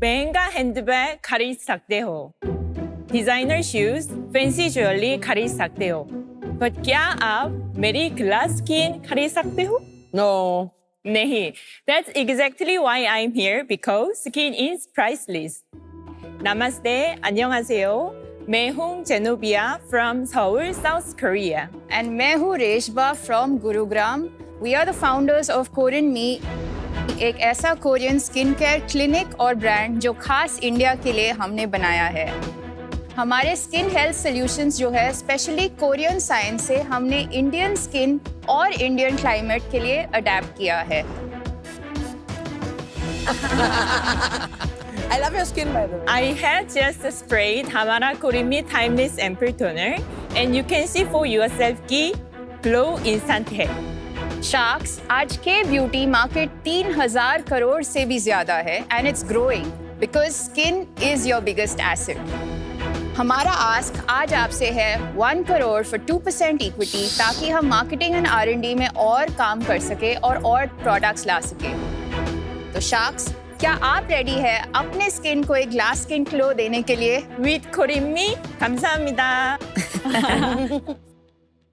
महंगा हैंडबैग खरीद सकते हो, डिजाइनर शूज, फैंसी ज्वेलरी खरीद सकते हो, पर क्या आप मेरी ग्लास स्किन खरीद सकते हो? No. नहीं. That's exactly why I'm here, because skin is priceless. Namaste, 안녕하세요. मैं हूँ Zenobia from Seoul, South Korea. And मैं हूँ रेशबा from Gurugram. We are the founders of Korean Me, एक ऐसा कोरियन स्किन केयर क्लिनिक और ब्रांड जो खास इंडिया के लिए हमने बनाया है. हमारे स्किन हेल्थ सॉल्यूशंस जो है स्पेशली कोरियन साइंस से हमने इंडियन स्किन और इंडियन क्लाइमेट के लिए अडेप्ट किया है. I love your skin, by the way. I had just sprayed हमारा Korean Me Timeless Ample Toner, and you can see for yourself कि glow instant है. शार्क्स आज के ब्यूटी मार्केट 3,000 करोड़ से भी ज्यादा है and it's growing because skin is your biggest asset. हमारा आस्क आज आपसे है 1 करोड़ फॉर 2% इक्विटी, ताकि हम मार्केटिंग एंड R&D में और काम कर सके और प्रोडक्ट्स ला सके. तो शार्क्स, क्या आप रेडी है अपने स्किन को एक ग्लास स्किन ग्लो देने के लिए? With Korean Me, 감사합니다.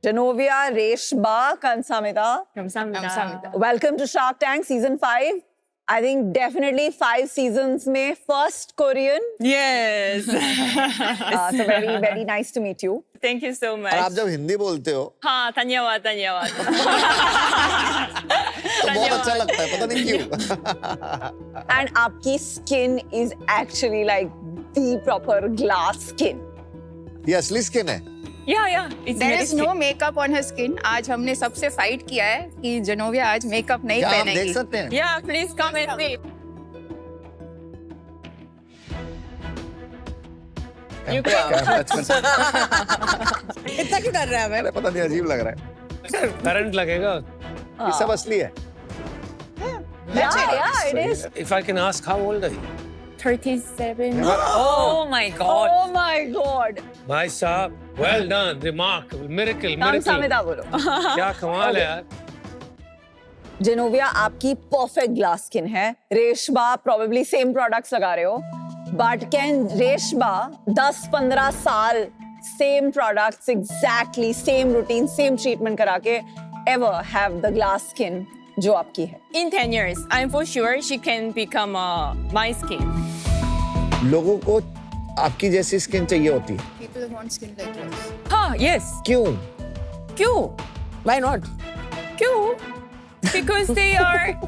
Genovia, Reshba, Kansamida. 감사합니다. Welcome to Shark Tank Season 5. I think definitely 5 seasons में first Korean. Yes. So very, very nice to meet you. Thank you so much. और आप जब हिंदी बोलते हो हाँ, धन्यवाद, धन्यवाद. तो बहुत अच्छा लगता है, पता नहीं क्यों. And आपकी skin is actually like the proper glass skin. ये असली स्किन है. Yeah. It's There very is no makeup on her skin. आज हमने सबसे फाइट किया है कि जेनोविया आज मेकअप नहीं क्या आप पहनेगी. देख सकते हैं? Yeah, please come and see. You can. इतना क्यों डर रहा है मैं? अरे पता नहीं, अजीब लग रहा है. करंट लगेगा. ये सब असली है. Yeah, it is. If I can ask, how old are you? 37. Oh my God! Oh my God. भाई साहब, well done, remarkable, miracle. Kansamida बोलो. क्या कमाल है यार. जेनोविया, आपकी परफेक्ट ग्लास स्किन है. रेशबा probably same products लगा रहे हो. But can रेशबा 10-15 साल same products, exactly same routine, same treatment करा के ever have the glass skin जो आपकी है? In 10 years, I'm for sure she can become my skin. लोगों को आपकी जैसी स्किन चाहिए होती है. People want skin like yours. हाँ, yes. क्यों? क्यों? Why not? क्यों? Because they are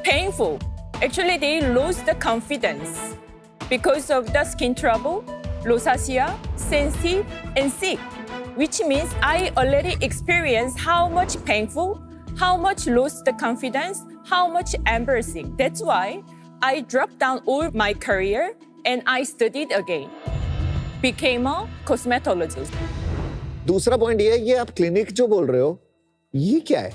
painful. Actually, they lose the confidence because of the skin trouble, rosacea, sensitive, and sick. Which means I already experienced how much painful, how much lose the confidence, how much embarrassing. That's why I dropped down all my career and I studied again. Became a cosmetologist. दूसरा point ये है कि आप clinic जो बोल रहे हो, ये क्या है?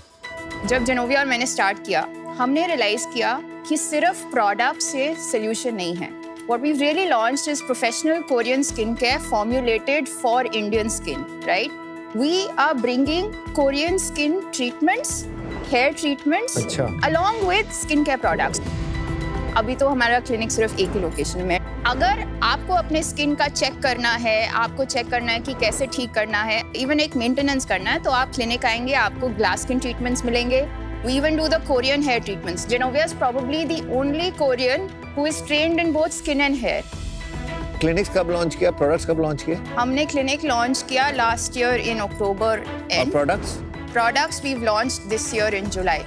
जब जेनोविया और मैंने स्टार्ट किया, हमने रियलाइज किया कि सिर्फ प्रोडक्ट से सोल्यूशन नहीं है. What we've really launched is professional Korean skincare formulated for Indian skin, right? We are bringing Korean skin treatments, hair treatments, अच्छा. along with skincare products. अभी तो हमारा क्लिनिक सिर्फ एक ही लोकेशन में. अगर आपको अपने स्किन का चेक करना है, आपको चेक करना है कि कैसे ठीक करना है, इवन एक मेंटेनेंस करना है, तो आप क्लिनिक आएंगे, आपको ग्लास स्किन ट्रीटमेंट्स मिलेंगे. We even do the Korean hair treatments. Genovia is probably the only Korean who is trained in both skin and hair. Clinics कब लॉन्च किया? प्रोडक्ट्स कब लॉन्च किए? हमने क्लिनिक लॉन्च किया last year in अक्टूबर. और products? Products we've launched this year in July.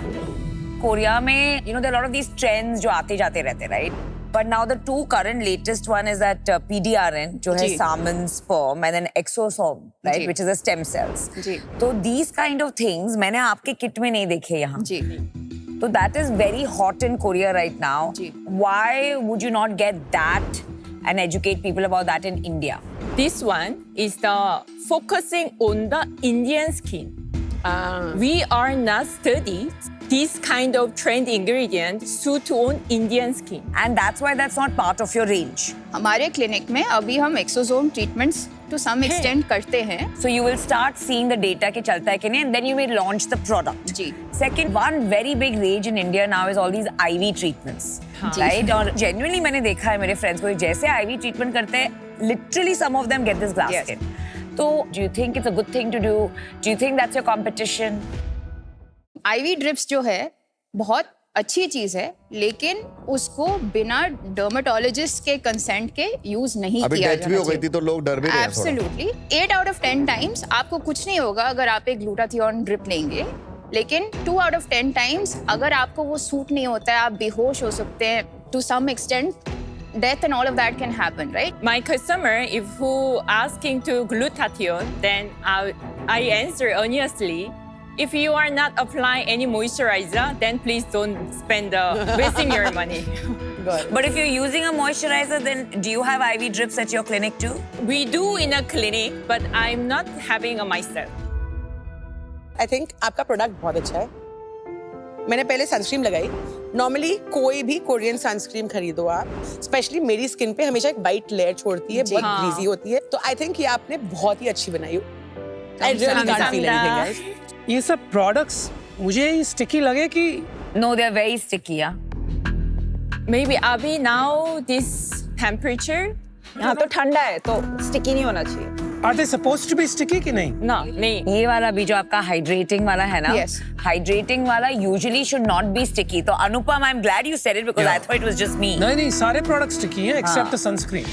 Korea में there are a lot of these trends जो आते जाते रहते, right? But now the two current latest one is that PDRN जो है जी. salmon sperm and then exosome, right? Ji. Which is the stem cells. जी. तो these kind of things मैंने आपके kit में नहीं देखे यहाँ. जी. So that is very hot in Korea right now. जी. Why would you not get that and educate people about that in India? This one is the focusing on the Indian skin. We are not studied this kind of trend ingredient suit on Indian skin. And that's why that's not part of your range. हमारे clinic में अभी हम exosome treatments to some extent करते हैं. So you will start seeing the data कि चलता है कि नहीं, and then you will launch the product. जी. Second, one very big rage in India now is all these IV treatments. Right? और genuinely मैंने देखा है मेरे फ्रेंड्स को जैसे आईवी ट्रीटमेंट करते हैं, literally some of them get this glass skin. तो do you think it's a good thing to do? Do you think that's your competition? IV drips जो है बहुत अच्छी चीज है, लेकिन उसको बिना डर्मेटोलॉजिस्ट के कंसेंट के यूज नहीं अभी किया डेथ भी हो गई थी तो लोग डर भी रहे हैं थोड़ा. एब्सोल्युटली 8 आउट ऑफ 10 टाइम्स आपको कुछ नहीं होगा अगर आप एक ग्लूटाथियोन ड्रिप लेंगे, लेकिन 2 आउट ऑफ 10 टाइम्स अगर आपको वो सूट नहीं होता है, आप बेहोश हो सकते हैं, to some extent death and all of that can happen, right? My customer, if who asking to glutathione, then I answer honestly. If you are not applying any moisturizer, then please don't spend wasting your money. But if you're using a moisturizer, then do you have IV drips at your clinic too? We do in a clinic, but I'm not having a myself. I think आपका product बहुत अच्छा है. मैंने पहले sunscreen लगाई. Normally कोई भी Korean sunscreen खरीदो आप, स्पेशली मेरी स्किन पे हमेशा एक वाइट लेयर छोड़ती है, बहुत ग्रीजी होती है. तो आई थिंक ये आपने बहुत ही अच्छी बनाई. I really can't feel anything guys. ये सब प्रोडक्ट्स मुझे स्टिकी लगे कि No, they're very sticky, yeah. Maybe Abhi, now this temperature, यहाँ तो ठंडा है तो स्टिकी नहीं होना चाहिए. Are they supposed to be sticky कि नहीं? no, nahi. ये वाला भी जो आपका हाइड्रेटिंग वाला है ना, Yes. हाइड्रेटिंग वाला usually should not be sticky. तो Anupam, I am glad you said it because I thought it was just me. नहीं, सारे प्रोडक्ट्स स्टिकी हैं except the sunscreen.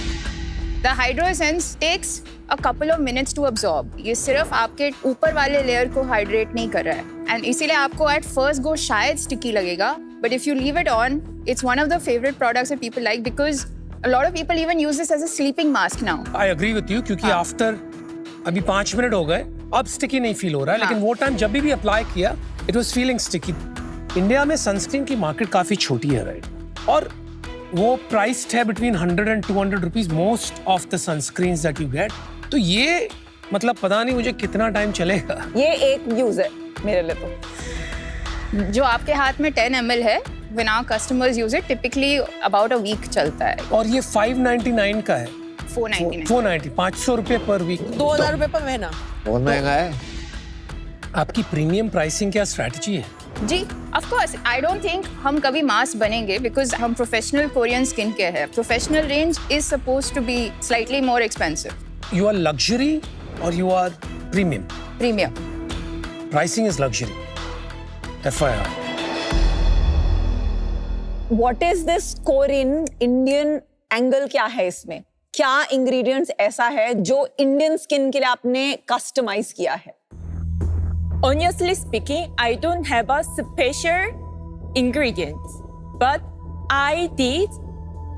The Hydro Essence takes a couple of minutes to absorb. ये सिर्फ आपके ऊपर वाले layer को हाइड्रेट नहीं कर रहा है, एंड इसीलिए आपको at first go शायद स्टिकी लगेगा, but if you leave it on, it's one of the favorite products that people like because a lot of people even use this as a sleeping mask now. I agree with you क्योंकि after अभी 5 minute हो गए, अब sticky नहीं feel हो रहा है, लेकिन वो टाइम जब भी अप्लाई किया it was feeling sticky. India में सनस्क्रीन की मार्केट काफी छोटी है, राइट? और वो प्राइस्ड है between 100 and 200 rupees most of the sunscreens that you get. तो ये मतलब पता नहीं मुझे कितना टाइम चलेगा. ये एक यूज है मेरे लिए तो. जो आपके हाथ में 10 ml है, when our customers use it, typically about a week चलता है. और ये 599 का है. 499. 490, 500 रुपए पर वीक. 2000 रुपए पर महीना. बहुत महंगा है. आपकी प्रीमियम प्राइसिंग क्या स्ट्रेटजी है? जी, of course. I don't think हम कभी मास बनेंगे because हम प्रोफेशनल कोरियन स्किन केयर है. Professional range is supposed to be slightly more expensive. You are luxury or you are premium? Premium. Pricing is luxury. FYI. What is this Korean Indian angle क्या है इसमें? क्या ingredients ऐसा है जो Indian skin के लिए आपने कस्टमाइज किया है? Honestly speaking, I don't have a special ingredient, but I did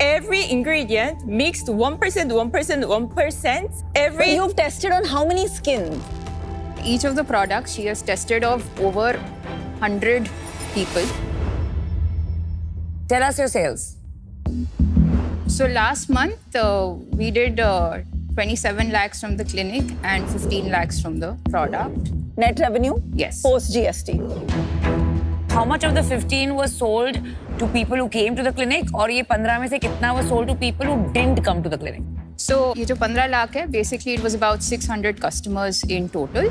every ingredient mixed 1%, 1%, 1%. But you've tested on how many skins? Each of the products she has tested of over 100 people. Tell us your sales. So last month we did 27 lakhs from the clinic and 15 lakhs from the product. Net revenue? Yes. Post GST. How much of the 15 was sold to people who came to the clinic? और ये 15 में से कितना was sold to people who didn't come to the clinic? So ये जो 15 लाख है, basically it was about 600 customers in total.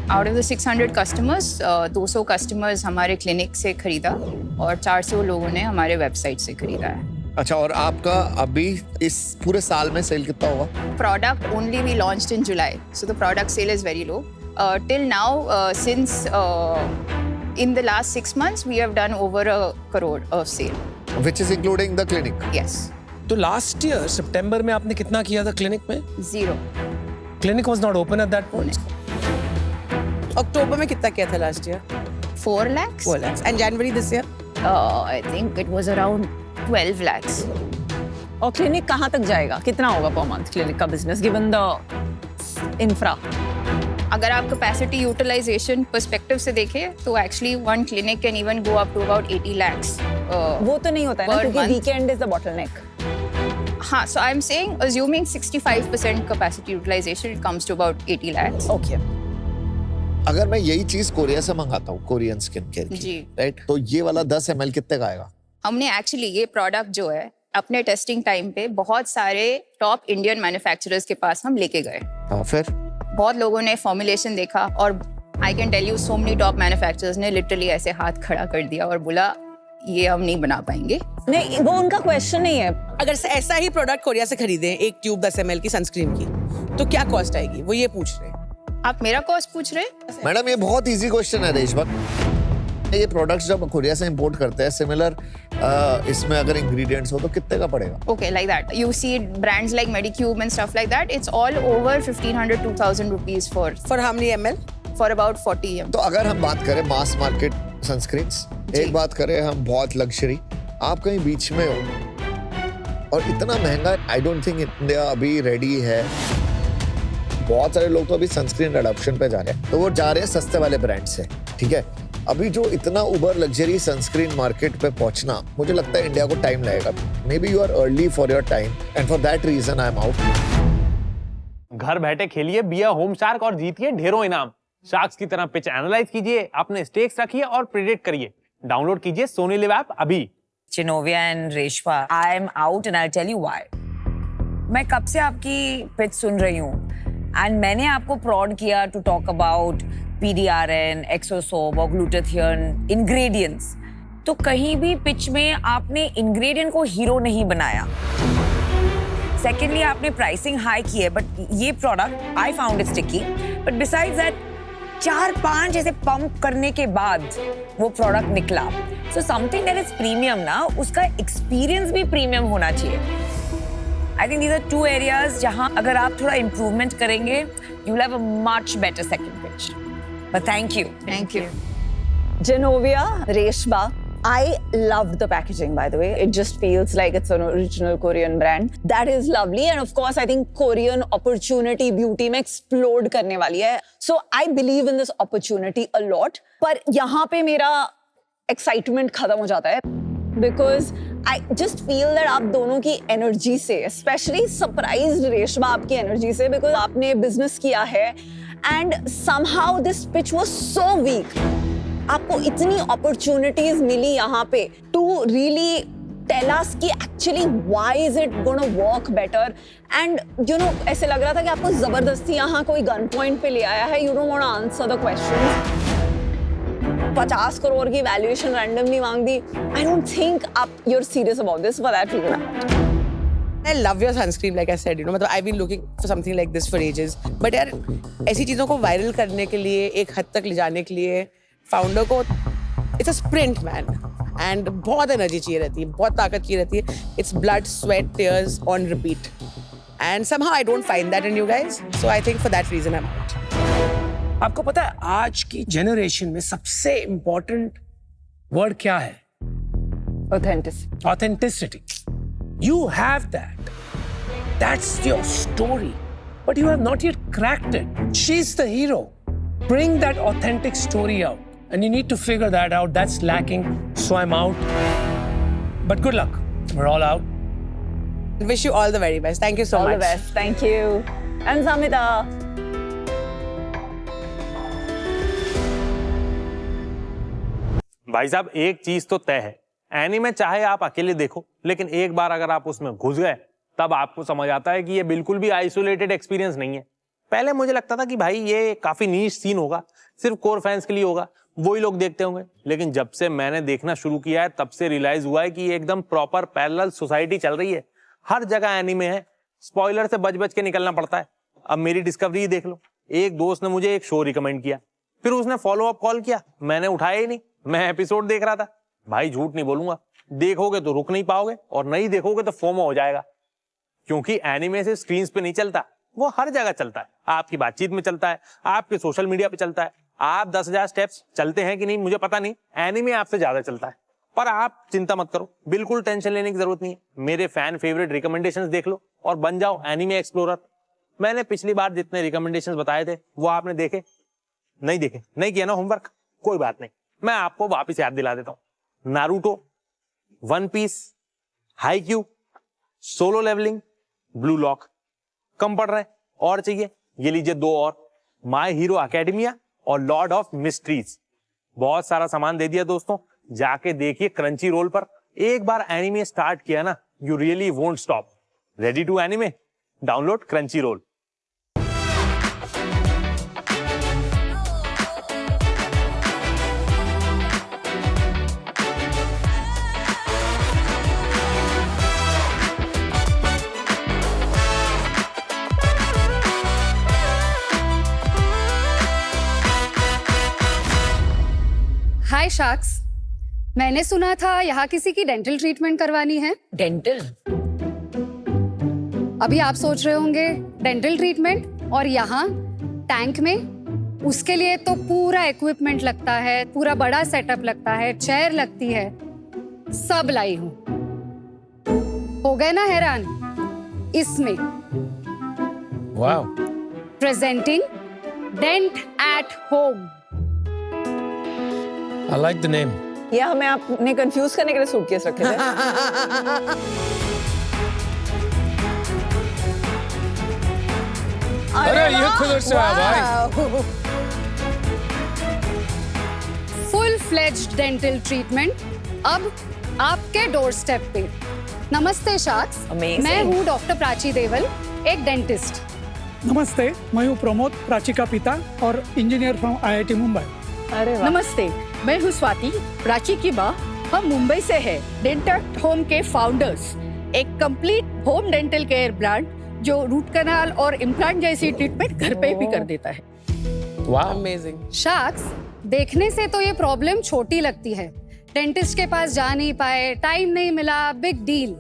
Out of the 600 customers, 200 customers हमारे clinic से खरीदा और 400 लोगों ने हमारे वेबसाइट से खरीदा है. अच्छा, और आपका अभी इस पूरे साल में सेल कितना होगा? Product only we launched in July, so the product sale is very low. Till now, since in the last 6 months, we have done over 1 crore of sale. Which is including the clinic. Yes, तो last year सितंबर में आपने कितना किया था clinic में? 0. Clinic was not open at that point. अक्टूबर में कितना किया था last year? 4 lakhs? 4 lakhs. And January this year? I think it was around 12 lakhs. और क्लिनिक कहाँ तक जाएगा? कितना होगा पर मंथ क्लिनिक का बिजनेस गिवन द इंफ्रा? अगर आप कैपेसिटी यूटिलाइजेशन पर्सपेक्टिव से देखें तो actually one clinic can even go up to about 80 lakhs. वो तो नहीं होता है ना, per क्योंकि month. Weekend is the bottleneck. हाँ, so I'm saying assuming 65% capacity utilization, it comes to about 80 lakhs. Okay. अगर मैं यही चीज कोरिया से मंगाता हूँ, कोरियन स्किन केयर की, जी. राइट, तो ये वाला 10 ml कितने का आएगा? हमने एक्चुअली ये प्रोडक्ट जो है अपने टेस्टिंग टाइम पे बहुत सारे टॉप इंडियन मैन्युफैक्चरर्स के पास हम लेके गए. हाँ, फिर बहुत लोगों ने फॉर्मुलेशन देखा और I can tell you so many top manufacturers ने लिटरली ऐसे हाथ खड़ा कर दिया और बोला ये हम नहीं बना पाएंगे. नहीं, वो उनका क्वेश्चन नहीं है। अगर ऐसा ही प्रोडक्ट कोरिया से खरीदें, एक ट्यूब 10 ml की सनस्क्रीन की, तो क्या कॉस्ट आएगी? वो ये पूछ रहे हैं। आप मेरा कॉस्ट पूछ रहे हैं? मैडम ये बहुत इजी क्वेश्चन है रेशमा। ये प्रोडक्ट्स जब कोरिया से इंपोर्ट करते हैं सिमिलर इसमें अगर इंग्रेडिएंट्स हो तो कितने का पड़ेगा? Okay, like that. You see brands like Medicube and stuff like that. It's all over 1,500-2,000 rupees for For how many ml? about 40 ml. तो अगर हम बात करें मास मार्केट सनस्क्रीन्स, एक बात करें हम बहुत लग्जरी, आप कहीं बीच में हो और इतना महंगा, आई डोंट थिंक इंडिया अभी रेडी है। बहुत सारे लोग तो अभी सनस्क्रीन अडॉप्शन पे जा रहे हैं, तो वो जा रहे हैं सस्ते वाले ब्रांड से, ठीक है। अभी जो इतना उबर लग्जरी सनस्क्रीन मार्केट पे पहुंचना, मुझे लगता है इंडिया को टाइम लगेगा। Maybe you are early for your time and for that reason I am out. घर बैठे खेलिए बिया होम शार्क और जीतिए ढेरों इनाम। शार्क्स की तरह पिच एनालाइज कीजिए, अपने स्टेक्स रखिए और प्रेडिक्ट करिए। डाउनलोड कीजिए सोनी लिव ऐप अभी। Chinovia and Reshma, I am out and I'll tell you why. मैं कब से आपकी पिच सुन रही हूँ and मैंने आपको prod किया to talk about PDRN, Exosob और glutathione ingredients. तो कहीं भी पिच में आपने ingredient को हीरो नहीं बनाया। Secondly, आपने pricing high की है, but ये product I found it sticky. But besides that, 4-5 ऐसे पंप करने के बाद वो प्रोडक्ट निकला। So something that is premium ना, उसका एक्सपीरियंस भी प्रीमियम होना चाहिए। I think these are 2 areas जहां अगर आप थोड़ा इंप्रूवमेंट करेंगे, you will have a much better second pitch. But thank you. Thank you. Genovia, Reshma, I loved the packaging, by the way. It just feels like it's an original Korean brand. That is lovely. And of course, I think Korean opportunity beauty में explode करने वाली है. So I believe in this opportunity a lot. पर यहाँ पे मेरा excitement खत्म हो जाता है. Because I just feel that आप दोनों की energy से, especially surprised रेशमा आपकी energy से, because आपने business किया है. And somehow this pitch was so weak. आपको इतनी अपॉर्चुनिटीज मिली यहाँ पे टू रियली टेल अस कि actually why is it gonna work better, and you know ऐसे लग रहा था कि आपको जबरदस्ती यहाँ कोई गन पॉइंट पे ले आया है। You don't want to answer the questions. 50 crore की वैल्यूएशन रैंडमली मांग दी। आई डोंट थिंक आप you are serious about this for that reason. I love your sunscreen, like I said, you know, मतलब I've been looking for something like this for ages. But यार ऐसी चीजों को viral करने के लिए, एक हद तक ले जाने के लिए फाउंडर को it's a sprint man, and बहुत एनर्जी चाहिए रहती है, बहुत ताकत चाहिए रहती है। It's blood, sweat, tears on repeat, and somehow I don't find that in you guys, so I think for that reason I am out. आपको पता है आज की जनरेशन में सबसे इंपॉर्टेंट वर्ड क्या है? Authenticity. Authenticity. You have that. That's your story. But you have not yet cracked it. She's the hero. Bring that authentic story out. And you need to figure that out. That's lacking. So I'm out. But good luck. We're all out. Wish you all the very best. Thank you so All much. the best. Thank you. And Samita. भाई साहब एक चीज तो तय है, anime चाहे आप अकेले देखो, लेकिन एक बार अगर आप उसमें घुस गए तब आपको समझ आता है कि ये बिल्कुल भी आइसोलेटेड एक्सपीरियंस नहीं है। पहले मुझे लगता था कि भाई ये काफी नीश सीन होगा, सिर्फ कोर फैंस के लिए होगा, वही लोग देखते होंगे। लेकिन जब से मैंने देखना शुरू किया है तब से रियलाइज हुआ है कि ये एकदम प्रॉपर पैरेलल सोसाइटी चल रही है। हर जगह एनीमे है, स्पॉइलर से बच बच के निकलना पड़ता है। अब मेरी डिस्कवरी ही देख लो, एक दोस्त ने मुझे एक शो रिकमेंड किया, फिर उसने फॉलो अप कॉल किया, मैंने उठाया ही नहीं, मैं एपिसोड देख रहा था। भाई झूठ नहीं बोलूंगा, देखोगे तो रुक नहीं पाओगे और नहीं देखोगे तो फोमो हो जाएगा, क्योंकि एनीमे से स्क्रीन पे नहीं चलता, वो हर जगह चलता है। आपकी बातचीत में चलता है, आपके सोशल मीडिया पे चलता है। आप 10,000 स्टेप्स चलते हैं कि नहीं मुझे पता नहीं, एनीमे आपसे ज्यादा चलता है। पर आप चिंता मत करो, बिल्कुल टेंशन लेने की जरूरत नहीं है। मेरे फैन फेवरेट रिकमेंडेशंस देख लो और बन जाओ एनीमे एक्सप्लोरर। मैंने पिछली बार जितने रिकमेंडेशंस बताए थे वो आपने देखे नहीं किया ना होमवर्क, कोई बात नहीं, मैं आपको वापस याद दिला देता हूं। Naruto, One Piece, Haikyuu, Solo Leveling, Blue Lock. कम पड़ रहे हैं और चाहिए, ये लीजिए 2 और, माय हीरो एकेडमिया और लॉर्ड ऑफ मिस्ट्रीज। बहुत सारा सामान दे दिया दोस्तों, जाके देखिए क्रंची रोल पर। एक बार एनीमे स्टार्ट किया ना, you really won't stop. Ready to anime? Download Crunchyroll. Hi sharks, मैंने सुना था यहाँ किसी की डेंटल ट्रीटमेंट करवानी है। डेंटल? अभी आप सोच रहे होंगे डेंटल ट्रीटमेंट और यहाँ टैंक में, उसके लिए तो पूरा इक्विपमेंट लगता है, पूरा बड़ा सेटअप लगता है, चेयर लगती है, सब लाई हूँ। हो गए ना हैरान? इसमें wow, presenting Dent at Home. I like the name. ये हमें आपने कंफ्यूज करने के लिए सूटकेस रखे थे। अरे ये खुद से आया भाई। फुल फ्लेज्ड डेंटल ट्रीटमेंट अब आपके डोर स्टेप पे। नमस्ते शाक्स, Amazing. मैं हूँ डॉक्टर प्राची देवल, एक डेंटिस्ट। नमस्ते, मैं हूँ प्रमोद, प्राची का पिता और इंजीनियर फ्रॉम IIT मुंबई। अरे वाह। नमस्ते, मैं हूँ स्वाति, प्राची की माँ। हम मुंबई से हैं, डेंटल होम के फाउंडर्स। एक complete home dental care brand जो रूट कनाल और इम्प्लांट जैसी ट्रीटमेंट घर पे भी कर देता है। वाह, अमेजिंग। शाक्स, देखने से तो ये प्रॉब्लम छोटी लगती है, डेंटिस्ट के पास जा नहीं पाए, टाइम नहीं मिला, बिग डील।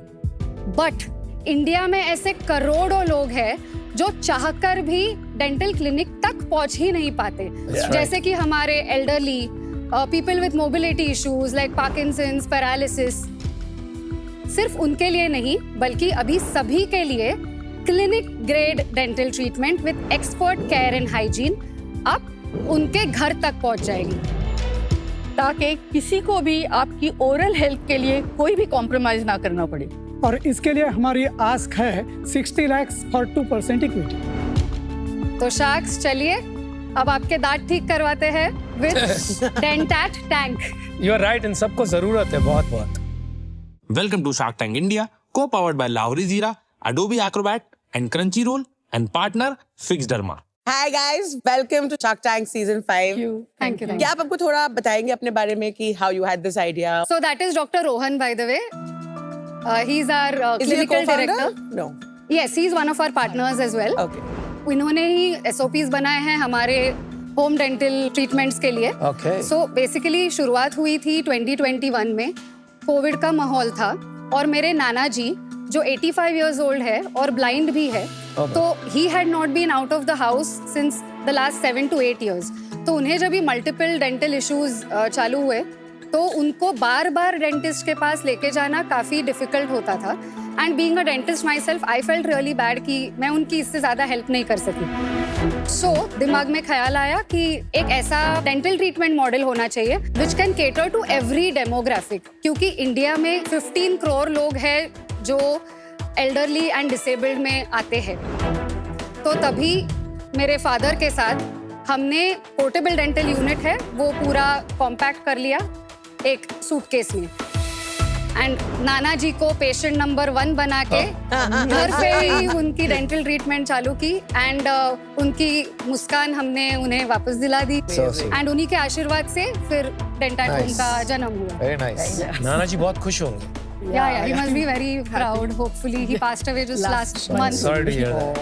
बट इंडिया में ऐसे करोड़ों लोग हैं जो चाहकर भी डेंटल क्लिनिक तक पहुंच ही नहीं पाते। जैसे कि हमारे elderly people with mobility issues like Parkinson's, paralysis. सिर्फ उनके लिए नहीं बल्कि अभी सभी के लिए clinic grade dental treatment with expert care and hygiene अब उनके घर तक पहुंच जाएगी, ताकि किसी को भी आपकी ओरल हेल्थ के लिए कोई भी कॉम्प्रोमाइज ना करना पड़े। और इसके लिए हमारी आस्क है 60 लाख फॉर 2% इक्विटी। तो शाक्स चलिए अब आपके दांत ठीक करवाते हैं विद डेंटैट टैंक। यू आर राइट, इन सबको जरूरत है बहुत बहुत। Welcome to Shark Tank India, co-powered by Lahori Zira, Adobe Acrobat, and Crunchyroll, and partner Fixderma. Hi guys, welcome to Shark Tank season 5। Thank you. क्या आप हमको थोड़ा बताएंगे अपने बारे में कि how you had this idea? So that is Dr. Rohan, by the way. He's our Is he a clinical co-founder? director. No. Yes, he's one of our partners as well. Okay. इन्होंने ही SOPs बनाए हैं हमारे home dental treatments के लिए। Okay. So basically शुरुआत हुई थी 2021 में, कोविड का माहौल था और मेरे नाना जी जो 85 years old है और ब्लाइंड भी है, तो he had not been out of the house since the last 7 to 8 years. तो उन्हें जब भी मल्टीपल डेंटल इश्यूज चालू हुए तो उनको बार बार डेंटिस्ट के पास लेके जाना काफ़ी डिफिकल्ट होता था। And being a dentist my self I felt really bad कि मैं उनकी इससे ज़्यादा हेल्प नहीं कर सकी। सो दिमाग में ख्याल आया कि एक ऐसा डेंटल ट्रीटमेंट मॉडल होना चाहिए which can cater to every demographic, क्योंकि इंडिया में 15 करोड़ लोग हैं जो एल्डरली एंड डिसेबल्ड में आते हैं। तो तभी मेरे फादर के साथ हमने पोर्टेबल डेंटल यूनिट है वो पूरा कॉम्पैक्ट कर लिया एक सूटकेस में, एंड नाना जी को पेशेंट नंबर 1 बना के घर पे ही उनकी डेंटल ट्रीटमेंट चालू की। एंड उनकी मुस्कान हमने उन्हें वापस दिला दी एंड उन्हीं के आशीर्वाद से फिर डेंटल होम का जन्म हुआ। Very nice. नाना जी बहुत खुश होंगे। Yeah, he must be very proud. Hopefully, he passed away just last month. Sorry to hear that.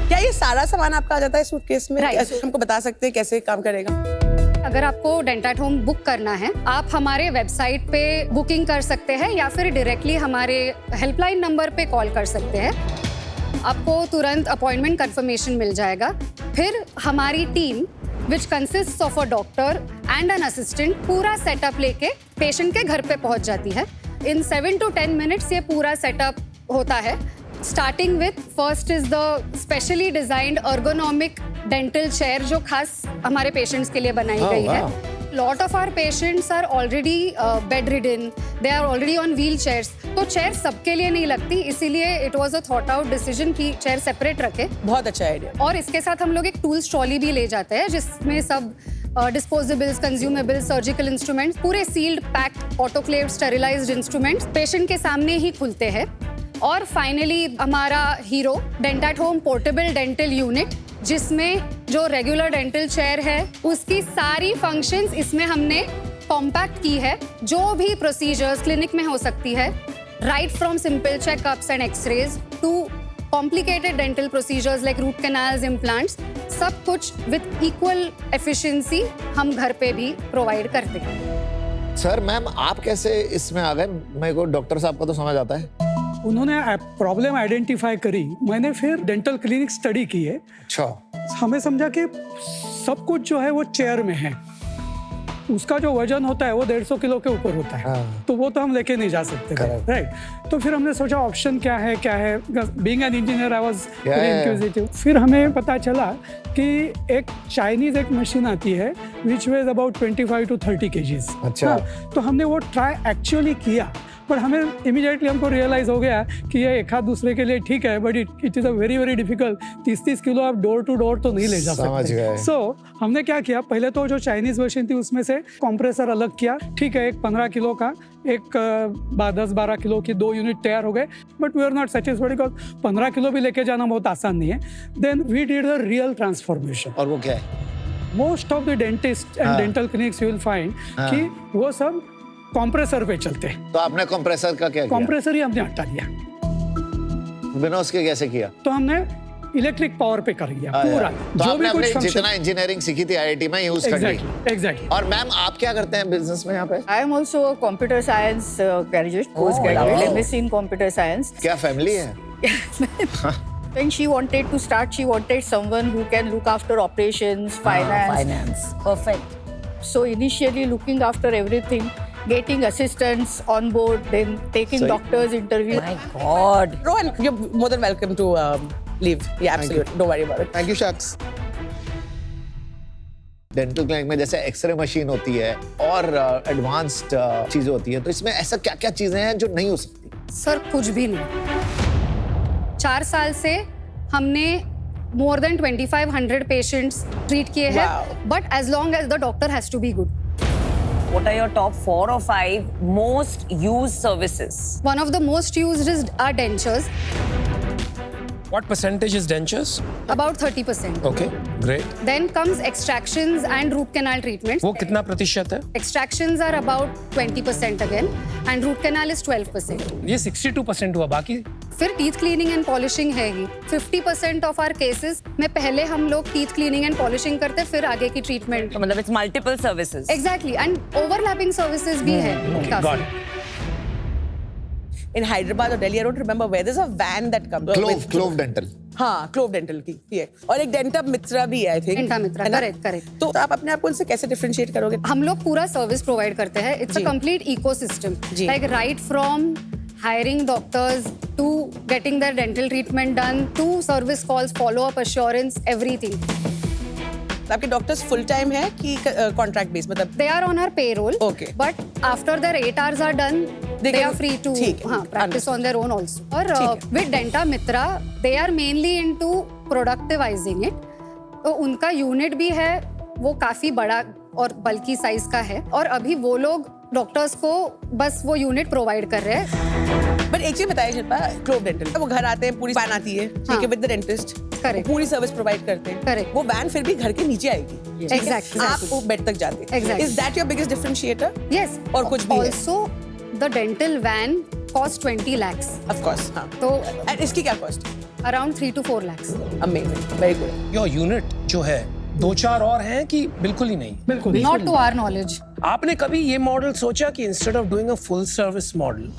क्या ये सारा सामान आपका आ जाता है सूटकेस में? Right. कैसे हमको बता सकते हैं कैसे काम करेगा? अगर आपको डेंटल होम बुक करना है, आप हमारे वेबसाइट पे बुकिंग कर सकते हैं या फिर डायरेक्टली हमारे हेल्पलाइन नंबर पे कॉल कर सकते हैं। आपको तुरंत अपॉइंटमेंट कंफर्मेशन मिल जाएगा। फिर हमारी team which consist of a doctor and an assistant पूरा सेटअप लेके पेशेंट के घर पे पहुंच जाती है। इन 7 to 10 मिनट्स ये पूरा सेटअप होता है। Starting with first is the specially designed ergonomic dental chair जो खास हमारे पेशेंट्स के लिए बनाई गई है। Lot of our patients are already bedridden, they are already on wheelchairs, तो चेयर सबके लिए नहीं लगती, इसीलिए it was a thought out decision कि चेयर सेपरेट रखे। बहुत अच्छा आइडिया। और इसके साथ हम लोग एक टूल्स ट्रॉली भी ले जाते हैं जिसमें सब डिस्पोजेबल्स, कंज्यूमेबल्स, सर्जिकल इंस्ट्रूमेंट्स, पूरे sealed, packed, autoclave, sterilised instruments patient के सामने ही खुलते हैं। और फाइनली हमारा hero dental home portable dental unit, जिसमें जो रेगुलर डेंटल चेयर है उसकी सारी फंक्शंस इसमें हमने कॉम्पैक्ट की है। जो भी प्रोसीजर्स क्लिनिक में हो सकती है, right from simple checkups and X-rays to complicated dental procedures like root canals, implants, सब कुछ विथ इक्वल एफिशिएंसी हम घर पे भी प्रोवाइड करते हैं। सर मैम आप कैसे इसमें आ गए? मेरे को डॉक्टर साहब का तो समझ आता है। उन्होंने प्रॉब्लम आइडेंटिफाई करी, मैंने फिर डेंटल क्लिनिक स्टडी की है। अच्छा। हमें समझा कि सब कुछ जो है वो चेयर में है, उसका जो वजन होता है वो 150 किलो के ऊपर होता है। हाँ। तो वो तो हम लेके नहीं जा सकते, राइट? तो फिर हमने सोचा ऑप्शन क्या है being an engineer I was very inquisitive. फिर हमें पता चला कि एक चाइनीज एक मशीन आती है which ways about 25 to 30 kgs। अच्छा। तो हमने वो ट्राई एक्चुअली किया, पर हमें इमीडिएटली हमको रियलाइज हो गया कि ये एक हाथ दूसरे के लिए ठीक है, but it is a very very difficult. 30 kilo आप डोर टू डोर तो नहीं ले जा सकते। सो हमने क्या किया, पहले तो जो चाइनीज मशीन थी उसमें से कंप्रेसर अलग किया, ठीक है, एक 15 किलो का, एक 10-12 किलो की 2 यूनिट तैयार हो गए, but we are not satisfied because 15 kilo भी लेके जाना बहुत आसान नहीं है। Then we did the real transformation. और वो क्या है? Most of the dentist and dental clinics you will find कि वो सब कंप्रेसर पे चलते हैं। तो आपने कंप्रेसर का क्या किया? कंप्रेसर ही हमने हटा दिया। बिना उसके कैसे किया? तो हमने इलेक्ट्रिक पावर पे कर दिया पूरा। तो आपने अपनी जितना इंजीनियरिंग सीखी थी आईआईटी में यूज कर ली। एग्जैक्टली। और मैम आप क्या करते हैं बिजनेस में यहाँ पे? I am also a computer science graduate, postgraduate, MSc in computer science. क्या फैमिली है? When she wanted to start, she wanted someone who can look after operations, finance. Perfect. So initially looking after everything, getting assistants on board, then taking doctors' interview. My God. Rohan, you're more than welcome to leave. Yeah, absolutely. Don't worry about it. Thank you शख्स। Dental clinic में जैसे x ray machine होती है और advanced चीजें होती है, तो इसमें ऐसा क्या क्या चीजें हैं जो नहीं हो सकती? सर कुछ भी नहीं। 4 साल से हमने more than 2500 पेशेंट्स ट्रीट किए हैं, but as long as the doctor has to be good. What are your top 4 or 5 most used services? One of the most used is our dentures, What percentage is dentures? about 30%. Okay, great. Then comes extractions and root canal treatments. वो कितना प्रतिशत है? Extractions are about 20% again, and root canal is 12%. ये 62% हुआ, बाकी फिर teeth cleaning and polishing है ही। 50% of our cases में पहले हम लोग टीथ क्लीनिंग एंड पॉलिशिंग करते, फिर आगे की ट्रीटमेंट। तो मतलब it's multiple services. Exactly, and overlapping services भी है got काफी। it. In Hyderabad or Delhi, I don't remember where there's a van that comes. Clove dental. हाँ, क्लोव डेंटल की ये, और एक डेंटा मित्रा भी है, I think. डेंटा मित्रा, है ना? करेक्ट। तो आप अपने आप को उनसे कैसे डिफरेंशिएट करोगे? हम लोग पूरा सर्विस प्रोवाइड करते हैं। इट्स अ जी। कंप्लीट इकोसिस्टम, जी। Like right from hiring doctors to getting their dental treatment done to service calls, follow up assurance, everything. आपके डॉक्टर्स फुल टाइम है कि कॉन्ट्रैक्ट बेस, मतलब? They are on our payroll, Okay. but after their 8 hours are done, they can- are free to ठीक है, practice understood. on their own also. और ठीक है। with Denta Mitra, they are mainly into productivizing it. तो उनका unit भी है, वो काफी बड़ा और बल्कि साइज का है, और अभी वो लोग डॉक्टर्स को बस वो यूनिट प्रोवाइड कर रहे हैं। बट एक चीज बताइए शिल्पा, क्लोव डेंटल वो घर आते हैं, पूरी वैन आती है, ठीक है, विद द डेंटिस्ट, Correct. पूरी सर्विस प्रोवाइड करते हैं। Correct. वो वैन फिर भी घर के नीचे आएगी, ठीक है? Exactly. आप वो बेड तक जाते हैं। Exactly. Is that your biggest differentiator? Yes. और कुछ भी है? Also, the dental van costs 20 lakhs. Of course, हाँ। तो एंड इसकी क्या cost? around 3 to 4 lakhs. Amazing, very good. Your unit जो है 2-4 और हैं कि बिल्कुल ही नहीं? बिल्कुल। Not to our knowledge. आपने कभी ये मॉडल सोचा कि instead of doing a full service model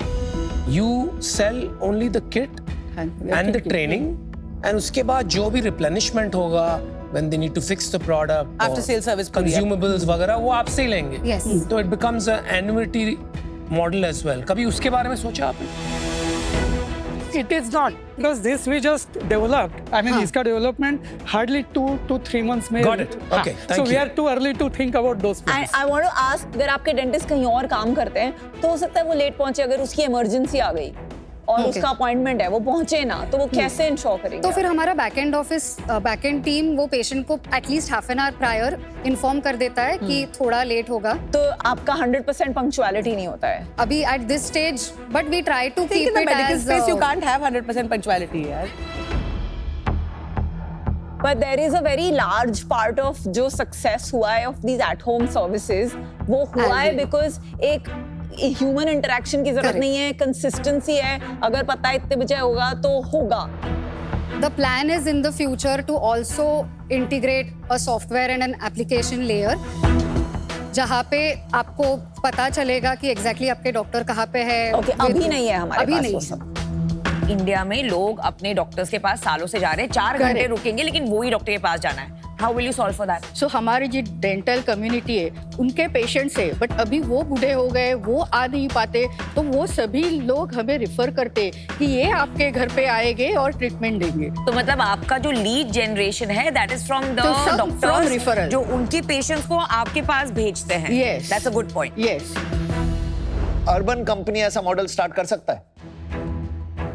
you sell only the kit and the training, and उसके बाद जो भी रिप्लेनिशमेंट होगा when they need to fix the product, After sale service पूरी है। consumables वगैरह वो आपसे ही लेंगे? Yes. तो it becomes an annuity model as well. कभी उसके बारे में सोचा आपने? It is not, because this we just developed. I mean, इसका development hardly 2 to 3 months में। Got it. Okay, thank So we you. are too early to think about those And things. I want to ask, अगर आपके dentist कहीं और काम करते हैं तो हो सकता है वो लेट पहुंचे, अगर उसकी इमरजेंसी आ गई और उसका अपॉइंटमेंट है, वो पहुंचे ना, तो वो कैसे इंश्योर करेंगे? तो फिर हमारा बैकएंड ऑफिस, बैकएंड टीम वो पेशेंट को at least half an hour prior inform कर देता है कि थोड़ा लेट होगा। तो आपका 100% पंक्चुअलिटी नहीं होता है अभी at this stage, but we try to think keep in the it medical edge space you can't have 100% punctuality, यार। but there is a very large part of जो सक्सेस हुआ है of these at home services, वो हुआ है because एक human interaction की जरूरत Correct. नहीं है, कंसिस्टेंसी है, अगर पता है इतने बजे होगा तो होगा। The plan is in the future to also integrate a software and an application layer, जहाँ पे आपको पता चलेगा कि एग्जैक्टली आपके डॉक्टर कहाँ पे है। ओके, अभी नहीं है हमारे अभी पास नहीं वो है। सब। इंडिया में लोग अपने डॉक्टर्स के पास सालों से जा रहे हैं, 4 घंटे रुकेंगे लेकिन वो ही डॉक्टर के पास जाना है। How will you solve for that? So हमारी जो डेंटल कम्युनिटी है उनके पेशेंट्स है, बट अभी वो बूढ़े हो गए, वो आ नहीं पाते, तो वो सभी लोग हमें रिफर करते कि ये आपके घर पे आएंगे और ट्रीटमेंट देंगे। तो मतलब आपका जो लीड जनरेशन है दैट इज फ्रॉम द तो सब from डॉक्टर्स referral। जो उनके पेशेंट्स को आपके पास भेजते हैं। Yes। That's a good point. Yes. Urban company ऐसा मॉडल स्टार्ट कर सकता है,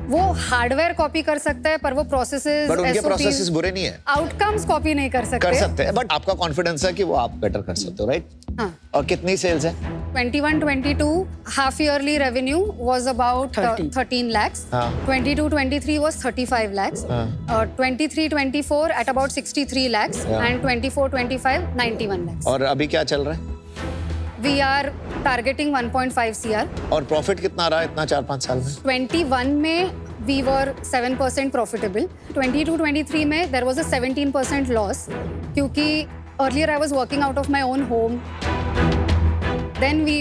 वो हार्डवेयर कॉपी कर सकता है, पर वो प्रोसेसेस, बट उनके प्रोसेसेस बुरे नहीं है। आउटकम्स कॉपी नहीं कर सकते। कर सकते हैं, बट आपका कॉन्फिडेंस है कि वो आप बेटर कर सकते हो, राइट? हाँ। और कितनी सेल्स है? 21-22 half yearly revenue was about 13 lakhs. 22-23 was 35 lakhs. 23-24 at about 63 lakhs. And 24-25 91 lakhs. और अभी क्या चल रहा है? We are targeting 1.5 CR. और प्रॉफिट कितना रहा इतना 4-5 साल में? 21 में we were 7% profitable. 22-23 में there was a 17% loss क्योंकि earlier I was working out of my own home. Then we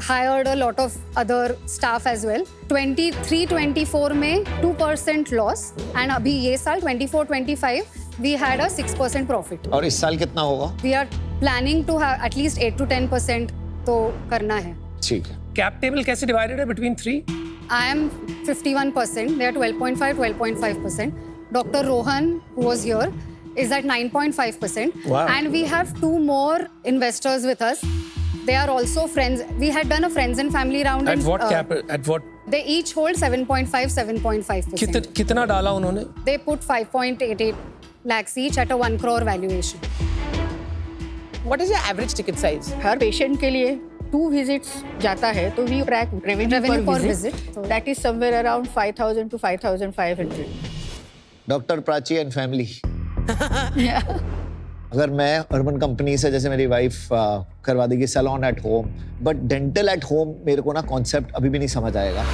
hired a lot of other staff as well. 23-24 में 2% loss and अभी ये साल 24-25 we had a 6% profit. और इस साल कितना होगा? We are planning to have at least 8-10% तो करना है। ठीक है। कैप टेबल कैसे डिवाइडेड है between 3? I am 51%. They are 12.5%. Dr. Rohan, who was here, is at 9.5%. Wow. And we have 2 more investors with us. They are also friends. We had done a friends and family round. At and, what cap? At what? They each hold 7.5%. कितना डाला उन्होंने? They put 5.88 lakhs each at a 1 crore valuation. What is your average ticket size? Her patient के लिए 2 visits जाता है, तो we track revenue per visit. That is somewhere around 5,000 to 5,500. Doctor Prachi and family. अगर मैं अर्बन कंपनी से, जैसे मेरी वाइफ करवा देगी salon at home, but dental at home मेरे को ना कॉन्सेप्ट अभी भी नहीं समझ आएगा,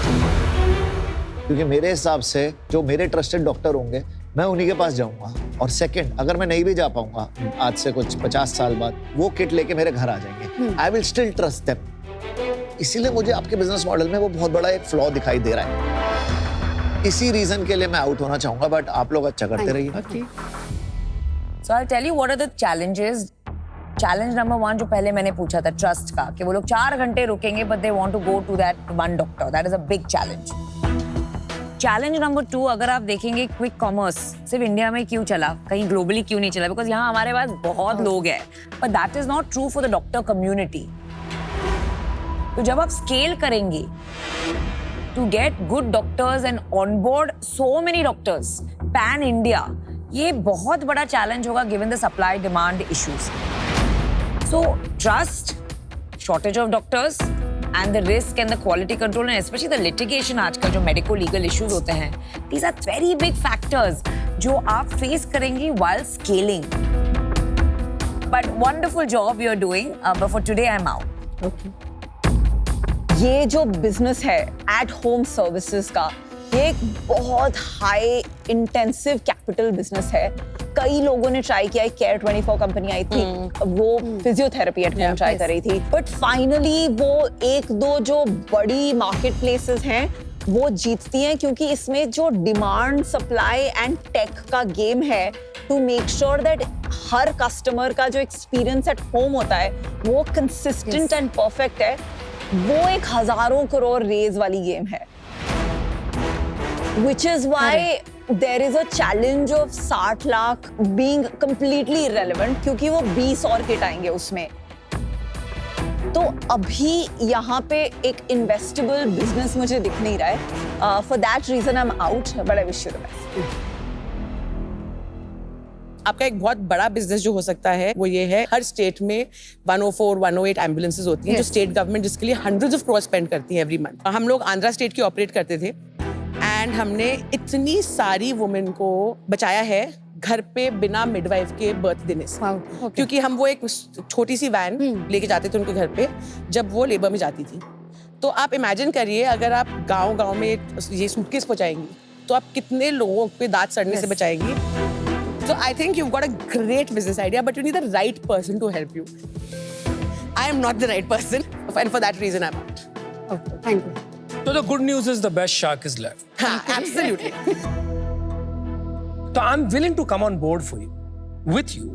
क्योंकि मेरे हिसाब से जो मेरे ट्रस्टेड डॉक्टर होंगे मैं उन्हीं के पास जाऊंगा। और सेकंड, अगर मैं नहीं भी जा पाऊंगा आज से कुछ 50 साल बाद, वो किट लेके मेरे घर आ जाएंगे। I will still trust them. इसीलिए मुझे आपके बिजनेस मॉडल में वो बहुत बड़ा एक फ्लॉ दिखाई दे रहा है। इसी रीजन के लिए मैं आउट होना चाहूंगा, बट आप लोग अच्छा करते रहिए। So I'll tell you what are the challenges. Challenge number 1 जो पहले मैंने पूछा था ट्रस्ट का, कि वो लोग 4 घंटे रुकेंगे but they want to go to that one doctor. That is a big challenge. Challenge number 2, अगर आप देखेंगे क्विक कॉमर्स सिर्फ इंडिया में क्यों चला, कहीं ग्लोबली क्यों नहीं चला? बिकॉज यहाँ हमारे पास बहुत लोग हैं, but that is not true for the doctor community. तो जब आप स्केल करेंगे to get good doctors and onboard so many doctors pan India, ये बहुत बड़ा चैलेंज होगा given the supply demand issues. So trust, shortage of doctors and the risk and the quality control and specially the litigation, आजकल जो medico legal issues होते हैं, these are very big factors जो आप फेस करेंगी while scaling. But wonderful job you are doing, but for today I am out. ये जो business है एट होम सर्विसेज का, ये एक बहुत हाई इंटेंसिव कैपिटल बिजनेस है। कई लोगों ने ट्राई किया है, केयर 24 कंपनी आई थी, वो फिजियोथेरेपी एट होम ट्राई कर रही थी, बट फाइनली वो 1-2 जो बड़ी मार्केट प्लेसेस हैं वो जीतती हैं, क्योंकि इसमें जो डिमांड, सप्लाई एंड टेक का गेम है टू मेक श्योर दैट हर कस्टमर का जो एक्सपीरियंस एट होम होता है वो कंसिस्टेंट एंड परफेक्ट है। वो एक हजारों करोड़ रेज वाली गेम है, which is why there is a challenge of 60 lakh being completely irrelevant, क्योंकि वो 20 और किट आएंगे उसमें। तो अभी यहाँ पे एक इन्वेस्टेबल बिजनेस मुझे दिख नहीं रहा है। For that reason I'm out, but I wish you the best. आपका एक बहुत बड़ा बिजनेस जो हो सकता है वो ये है, हर स्टेट में 104, 108 एम्बुलेंसेज होती हैं, जो स्टेट गवर्नमेंट जिसके लिए hundreds of crores स्पेंड करती है एवरी मंथ। हम लोग आंध्रा स्टेट की ऑपरेट करते थे एंड हमने इतनी सारी वुमेन को बचाया है घर पे बिना मिडवाइफ के बर्थ देने से। क्योंकि हम वो एक छोटी सी वैन लेके जाते थे उनके घर पे जब वो लेबर में जाती थी। तो आप इमेजिन करिए, अगर आप गांव-गांव में ये सूटकेस पहुंचाएंगी तो आप कितने लोगों के दांत सड़ने से बचाएंगी. So I think you've got a great business idea, but you need the right person to help you. I am not the right person, and for that reason I'm out. Okay, thank you. So the good news is the best shark is left. Absolutely. So I'm willing to come on board for you, with you.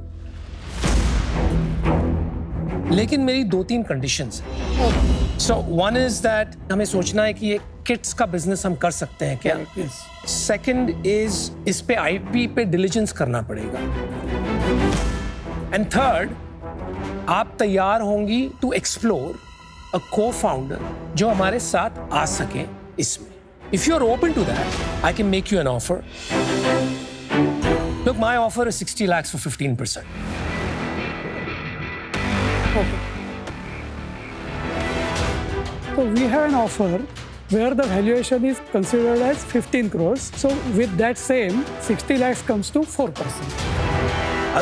लेकिन मेरी 2-3 conditions हैं. So one is that हमें सोचना है कि ये kits का business हम कर सकते हैं क्या? Second is इस पे IP पे डिलिजेंस करना पड़ेगा. And third, आप तैयार होंगी टू एक्सप्लोर अ co-founder जो हमारे साथ आ सके इसमें. If you're open to that, I can make you an offer. Look, my offer is 60 lakhs for 15%. So we have an offer where the valuation is considered as 15 crores. So with that same, 60 lakhs comes to 4%.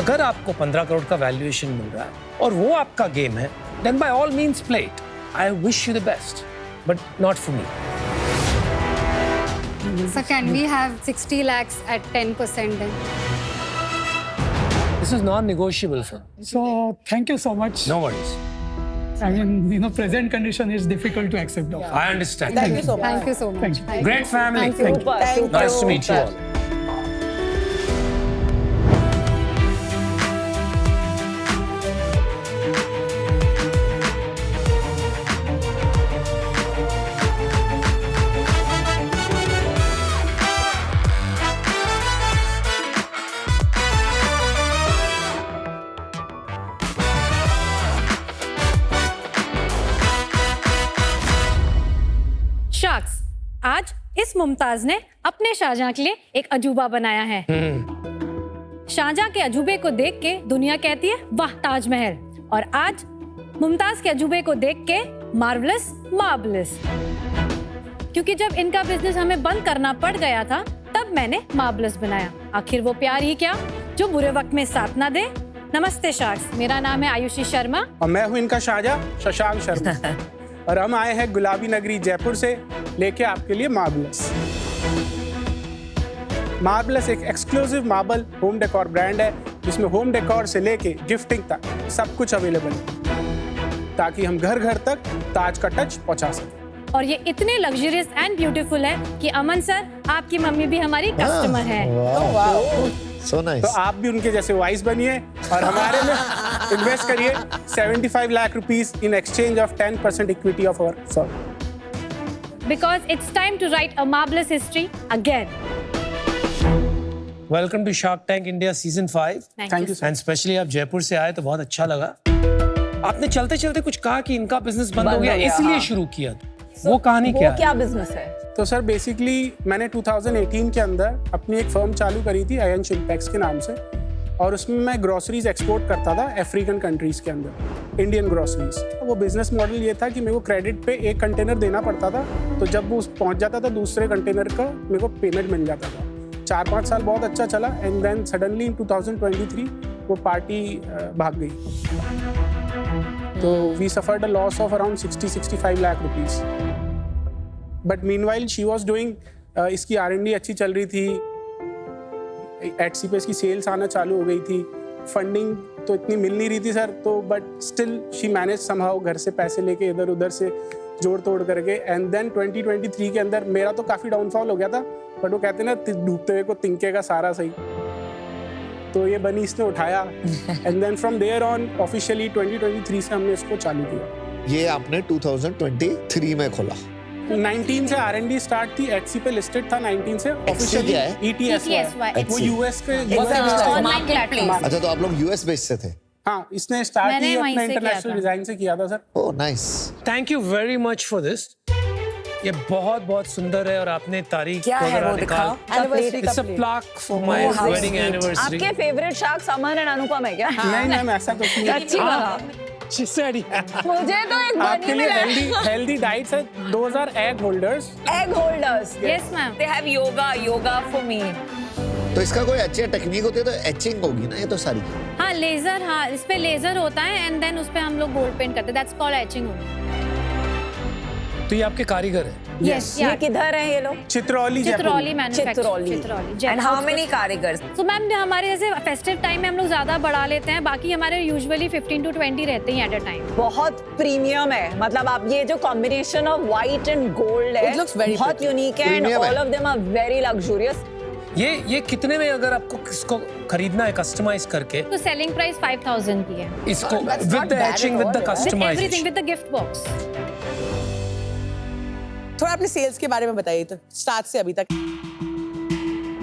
अगर आपको 15 करोड़ का valuation मिल रहा है और वो आपका game है, then by all means play it. I wish you the best, but not for me. So can we have 60 lakhs at 10% then? This is non-negotiable for me. So thank you so much. No worries. I mean, present condition is difficult to accept. I understand. Thank you so much. Thank you so much. Thank you. Great family. Thank you. Super, Thank super. Nice to meet you all. Sharks, आज इस मुमताज ने अपने शाहजहां के लिए एक अजूबा बनाया है. शाहजहां के अजूबे को देख के दुनिया कहती है वाह ताजमहल, और आज मुमताज के अजूबे को देख के मार्वलस मार्वलस. क्योंकि जब इनका बिजनेस हमें बंद करना पड़ गया था, तब मैंने मार्वलस बनाया. आखिर वो प्यार ही क्या जो बुरे वक्त में साथ ना दे. नमस्ते शार्क्स, मेरा नाम है आयुषी शर्मा और मैं हूं इनका शाहजहां शशांक शर्मा. और हम आए हैं गुलाबी नगरी जयपुर से लेके आपके लिए मार्बलस. मार्बलस एक exclusive marble home decor brand है जिसमें होम डेकोर से लेके गिफ्टिंग तक सब कुछ अवेलेबल है, ताकि हम घर घर तक ताज का टच पहुंचा सकें. और ये इतने लग्जरियस एंड ब्यूटीफुल है कि अमन सर, आपकी मम्मी भी हमारी कस्टमर है. So nice. तो आप भी उनके जैसे वाइस बनिए और हमारे में इन्वेस्ट करिए 75 lakh rupees in exchange of 10% equity of our firm. Because it's time to write a marvelous history again. Welcome to Shark Tank India Season 5. Thank you, sir. And especially आप जयपुर से आए तो बहुत अच्छा लगा. आपने चलते चलते कुछ कहा कि इनका बिजनेस बंद हो गया, इसलिए शुरू किया. वो कहानी क्या वो क्या बिजनेस है? तो सर बेसिकली मैंने 2018 के अंदर अपनी एक फर्म चालू करी थी आयन शिल्पेक्स के नाम से, और उसमें मैं ग्रोसरीज एक्सपोर्ट करता था अफ्रीकन कंट्रीज के अंदर, इंडियन ग्रोसरीज. वो बिजनेस मॉडल ये था कि मेरे को क्रेडिट पे एक कंटेनर देना पड़ता था, तो जब वो पहुंच जाता था दूसरे कंटेनर का मेरे को पेमेंट मिल जाता था. 4-5 साल बहुत अच्छा चला, एंड देन सडनली इन 2023 वो पार्टी भाग गई. तो we suffered a loss of around 60-65 lakh rupees. But meanwhile she was doing, इसकी R&D अच्छी चल रही थी, एटसी पे इसकी सेल्स आना चालू हो गई थी. फंडिंग तो इतनी मिल नहीं रही थी सर, तो but still she manage somehow घर से पैसे लेके इधर उधर से जोड़ तोड़ करके. एंड देन 2023 के अंदर मेरा तो काफ़ी डाउनफॉल हो गया था, बट वो कहते हैं ना डूबते हुए को तिनके का सारा सही, तो ये बनी इसने उठाया. And then from there on officially 2023 से हमने इसको चालू किया. ये आपने 2023 में खोला. 19 से R&D स्टार्ट थी, एटसी पे लिस्टेड था 19 से ऑफिशियली. ETSY वो यूएस के ऑनलाइन प्लेटफॉर्म. अच्छा, तो आप लोग यूएस बेस्ड से थे? हाँ, इसने स्टार्ट मैंने की वहीं अपने से किया इंटरनेशनल था. डिजाइन से किया था sir. Oh nice. Thank you very much for this. ये बहुत बहुत सुंदर है और आपने तारीख क्या है वो दिखाओ. It's a plaque for my wedding anniversary. आपके फेवरेट शार्क्स अमन एंड अनुपम है क्या? नहीं मैम, ऐसा कुछ नहीं. अच्छी बात. She said yeah. मुझे तो एक आपके लिए हेल्दी डाइट्स है. 2000 egg holders. Egg holders. Yes ma'am. They have yoga for me. तो इसका कोई अच्छी टेक्निक होती है तो एचिंग होगी ना, ये तो सारी. हाँ लेजर, हाँ इस पे लेजर होता है एंड देन उस पे हम लोग गोल्ड पेंट करते हैं. That's called etching. तो ये आपके कारीगर है? Yes, ये yeah. किधर है ये लोग? Chitrauli, Chitrauli manufacturing, Chitrauli. And how many कारीगर्स? तो मैम हमारे जैसे फेस्टिव टाइम में हम लोग ज्यादा बढ़ा लेते हैं, बाकी हमारे यूजुअली 15 to 20 रहते हैं एट अ टाइम। बहुत प्रीमियम है, मतलब आप ये जो combination of white and gold है It looks very बहुत pretty. यूनिक है एंड Premium है। All of them are very luxurious. ये कितने में अगर आपको किसको खरीदना है कस्टमाइज करके तो सेलिंग प्राइस 5000 की है, इसको that's with not the bad etching at with the all, yeah. With everything, customisation. With the gift box. थोड़ा अपने सेल्स के बारे में बताइए, तो स्टार्ट से अभी तक।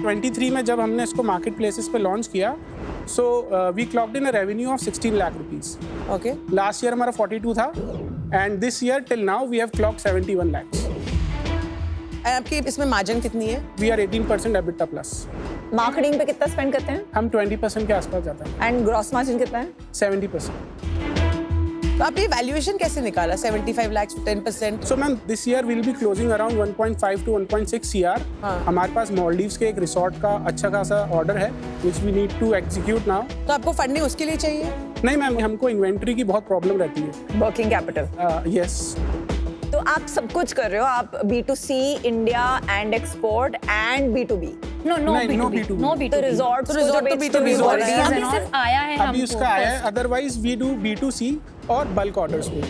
23 में जब हमने इसको मार्केट प्लेसेस पे लॉन्च किया, so we clocked in a revenue of 16 lakh rupees. Okay, last year हमारा 42 था and this year till now we have clocked 71 lakhs। And आपकी इसमें मार्जिन कितनी है? वी आर 18% EBITDA प्लस। मार्केटिंग पे कितना स्पेंड करते हैं हम 20% के आसपास जाता है। एंड ग्रॉस मार्जिन कितना है? 70%। तो आपने वैल्यूएशन कैसे निकाला 75 lakhs 10%? So ma'am this year will be closing around 1.5 to 1.6 CR। हमारे पास मॉलडीव्स के एक रिसोर्ट का अच्छा खासा ऑर्डर है which we need to execute now. तो आपको फंडिंग उसके लिए चाहिए? नहीं मैम, हमको इन्वेंट्री की बहुत प्रॉब्लम रहती है। Working capital. यस। तो आप सब कुछ कर रहे हो, आप B2C India and export and B2B। No नहीं, no B2B, B2B. नो तो B2B। रिजॉर्ट तो resort तो B2B हो रहा है। अभी सिर्फ आया है अभी उसका आया है, अदरवाइज वी डू B2C और बल्क ऑर्डर्स पे।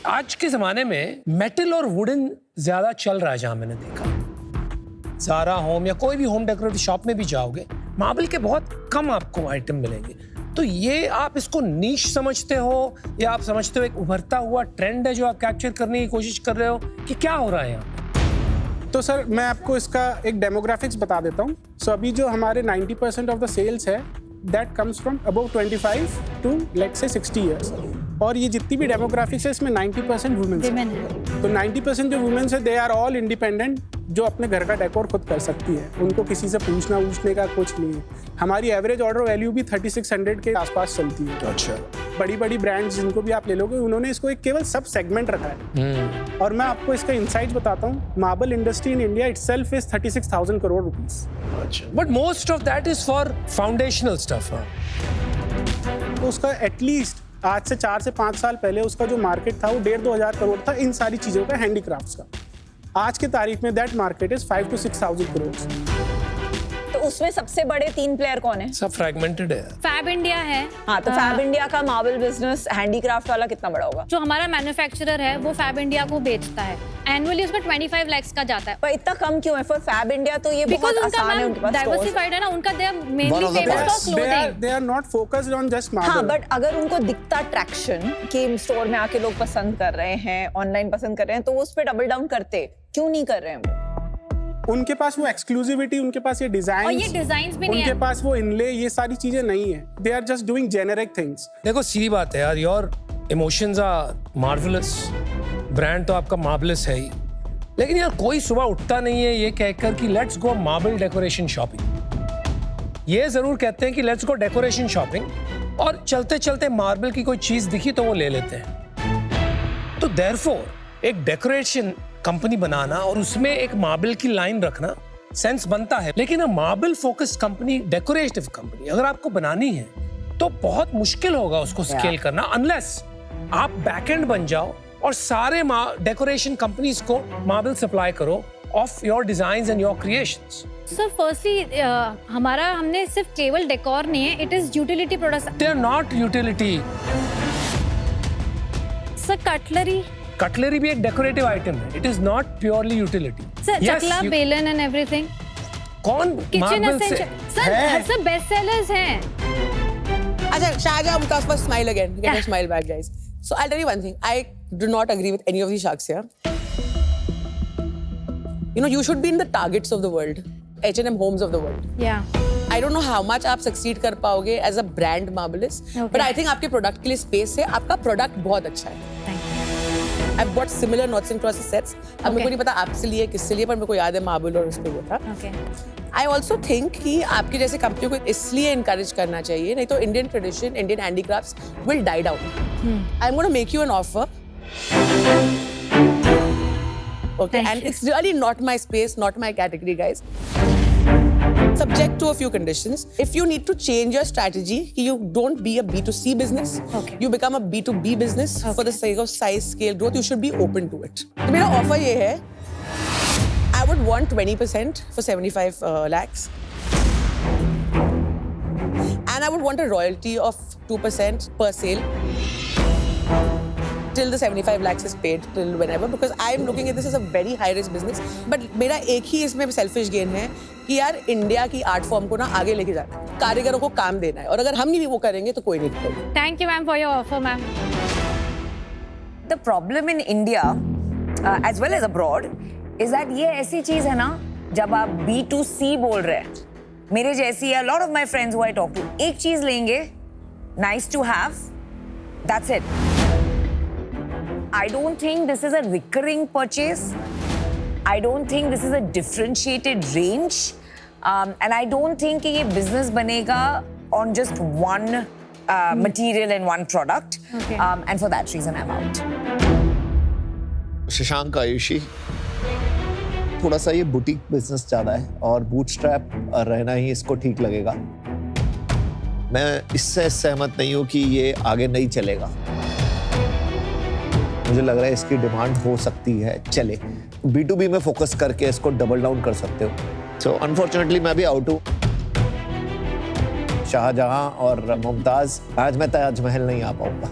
आज के जमाने में मेटल और वुडन ज्यादा चल रहा है, जहां मैंने देखा ज़ारा होम या कोई भी होम डेकोरेटिव शॉप में भी जाओगे, मार्बल के बहुत कम आपको आइटम मिलेंगे। तो ये आप इसको नीश समझते हो या आप समझते हो एक उभरता हुआ ट्रेंड है जो आप कैप्चर करने की कोशिश कर रहे हो, कि क्या हो रहा है यहाँ? तो सर मैं आपको इसका एक डेमोग्राफिक्स बता देता हूँ। सो अभी जो हमारे 90% ऑफ द सेल्स है that comes from above 25 to let's say 60 years. और ये जितनी भी डेमोग्राफिक्स है इसमें 90% वुमेन्स है। तो 90% जो वुमेन्स है दे आर ऑल इंडिपेंडेंट, जो अपने घर का डेकोर खुद कर सकती है, उनको किसी से पूछने का कुछ नहीं है। हमारी एवरेज ऑर्डर वैल्यू भी 3600 के आसपास चलती है। अच्छा। बड़ी बड़ी ब्रांड्स जिनको भी आप ले लोगे, उन्होंने इसको एक केवल सब सेगमेंट रखा है। और मैं आपको इसका इंसाइट बताता हूँ, marble industry in India itself is 36,000 crore rupees. अच्छा, but most of that is for foundational stuff. तो उसका एटलीस्ट आज से 4 से 5 साल पहले उसका जो मार्केट था वो 1.5-2 हजार करोड़ था इन सारी चीजों का, हैंडीक्राफ्ट्स का। आज की तारीख में that market is 5 to 6,000 crore। तो उसमें सबसे बड़े 3 प्लेयर कौन है? सब फ्रैगमेंटेड है। फैब इंडिया है। हाँ, तो फैब इंडिया का मार्बल बिजनेस हैंडीक्राफ्ट वाला कितना बड़ा होगा? जो हमारा मैन्युफैक्चरर है वो फैब इंडिया को बेचता है, एनुअली उसमें 25 lakhs का जाता है। पर इतना कम क्यों है फॉर फैब इंडिया? तो ये बहुत बिकॉज उनका आसान है, उनके पास stores। डाइवर्सिफाइड है ना, उनका they are One mainly of the famous best. For clothing. they are not focused on just हाँ, marble। बट अगर उनको दिखता ट्रैक्शन कि स्टोर में आके लोग पसंद कर रहे हैं, ऑनलाइन पसंद कर रहे हैं, तो वो उस पे डबल डाउन करते क्यों नहीं कर रहे हैं वो? उनके पास वो एक्सक्लूसिविटी, उनके पास ये डिजाइन, और ये डिजाइन्स भी नहीं उनके है। पास वो इनले, ये सारी चीजें नहीं है। They are just doing generic things. देखो सीधी बात है यार, your emotions are marvellous, brand तो आपका मार्वेलस है ही, लेकिन यार कोई सुबह उठता नहीं है ये कहकर कि let's go marble decoration shopping. ये जरूर कहते हैं कि लेट्स गो डेकोरेशन शॉपिंग, और चलते चलते मार्बल की कोई चीज दिखी तो वो ले लेते हैं। तो देयरफॉर एक डेकोरेशन कंपनी बनाना और उसमें एक मार्बल की लाइन रखना सेंस बनता है, लेकिन marble focused company, decorative company अगर आपको बनानी है तो बहुत मुश्किल होगा उसको स्केल करना, अनलेस आप बैकएंड बन जाओ और सारे डेकोरेशन कंपनीज को मार्बल सप्लाई करो of your designs and your creations. Sir firstly हमने सिर्फ केवल डेकोर नहीं है, it is utility products. They are not utility. Sir cutlery भी एक डेकोरेटिव आइटम है, it is not purely utility. Sir chakla, belan and everything. कौन किचन मार्बल से एसेंशियल सर बेस्ट सेलर्स हैं। अच्छा, Shahjahan Mumtaz first smile again. Get a smile back, guys. So I'll tell you one thing. I do not agree with any of these sharks here. You know, you should be in the Targets of the world, H&M Homes of the world. Yeah. I don't know how much आप succeed कर पाओगे as a brand Marvelous, but I think आपके product के लिए space है, आपका product बहुत अच्छा है. I've bought similar knots and crosses sets. अब मेरे को नहीं पता आपसे लिए किससे लिए, पर मेरे को याद है मार्बल और उस पे वो था. I also think कि आपके जैसे कंपनी को इसलिए encourage करना चाहिए, नहीं तो Indian tradition, Indian handicrafts will die down. I'm going to make you an offer. Okay, and it's really not my space, not my category, guys. Subject to a few conditions. If you need to change your strategy, you don't be a B2C business. You become a B2B business for the sake of size, scale, growth. You should be open to it. तो मेरा offer ये है want 20% for 75 lakhs. And I would want a royalty of 2% per sale till the 75 lakhs is paid, till whenever, because I am looking at this as a very high risk business. But मेरा एक ही इसमें selfish gain है कि यार India की art form को ना आगे लेके जाना है, कारीगरों को काम देना है, और अगर हम नहीं वो करेंगे तो कोई नहीं करेगा. Thank you, ma'am, for your offer, ma'am. The problem in India as well as abroad is that ये ऐसी चीज है ना, जब आप B2C बोल रहे हैं, मेरे जैसी a lot of my friends who I talk to, एक चीज लेंगे, nice to have, that's it. I don't think this is a recurring purchase. I don't think this is a differentiated range. And I don't think कि ये business बनेगा on just one material and one product. Okay. And for that reason, I'm out. Shashank, Ayushi, थोड़ा सा ये boutique business ज्यादा है और bootstrap रहना ही इसको ठीक लगेगा. मैं इससे सहमत नहीं हूँ कि ये आगे नहीं चलेगा. मुझे लग रहा है इसकी डिमांड हो सकती है, चले. B2B में फोकस करके इसको डबल डाउन कर सकते हो. सो अनफॉर्चुनेटली मैं भी आउट हूँ. शाहजहां और मुमताज, आज मैं ताजमहल नहीं आ पाऊंगा.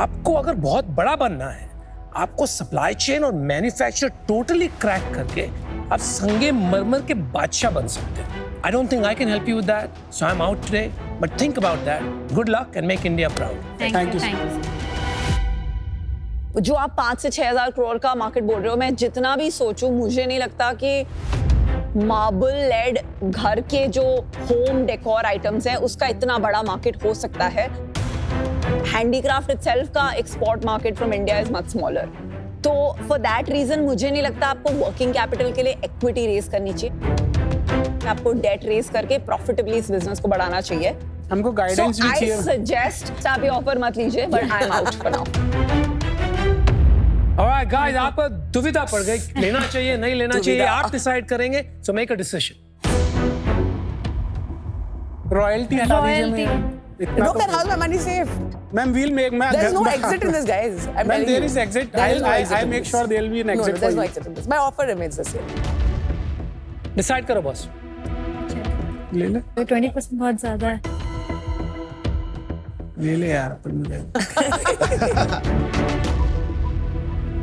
आपको अगर बहुत बड़ा बनना है, आपको सप्लाई चेन और मैन्युफैक्चर टोटली क्रैक करके आप संगे मरमर के बादशाह बन सकते हैं. I don't think I can help you with that, so I'm out today. But think about that. Good luck and make India proud. Thank you. Thank you. जो आप 5 से 6 हजार करोड़ का मार्केट बोल रहे हो, मैं जितना भी सोचूं, मुझे नहीं लगता कि मार्बल लेड घर के जो होम डेकोर आइटम्स हैं उसका इतना बड़ा मार्केट हो सकता है. हैंडीक्राफ्ट इटसेल्फ का export market from India is much smaller. तो फॉर दैट रीजन मुझे नहीं लगता आपको वर्किंग कैपिटल के लिए इक्विटी रेज करनी चाहिए. आपको डेट रेज करके प्रॉफिटेबली इस बिजनेस को बढ़ाना चाहिए. हमको गाइडेंस भी चाहिए. आई सजेस्ट आप ये ऑफर मत लीजिए, but I am out for now. Alright guys, आप दुविधा पड़ गई, लेना चाहिए नहीं लेना चाहिए, आप डिसाइड करेंगे. So make a decision. Royalty हटा दीजिए. Ma'am Look at how my money saved. Ma'am, we'll make. There's no exit in this, guys. I'm Ma'am, telling there you. is exit. There is no exit I in make this. sure there will be an exit. No, there's no exit in this. My offer remains the same. Decide करो boss. ले ले. 20% बहुत ज्यादा है. ले ले यार अपन मुझे.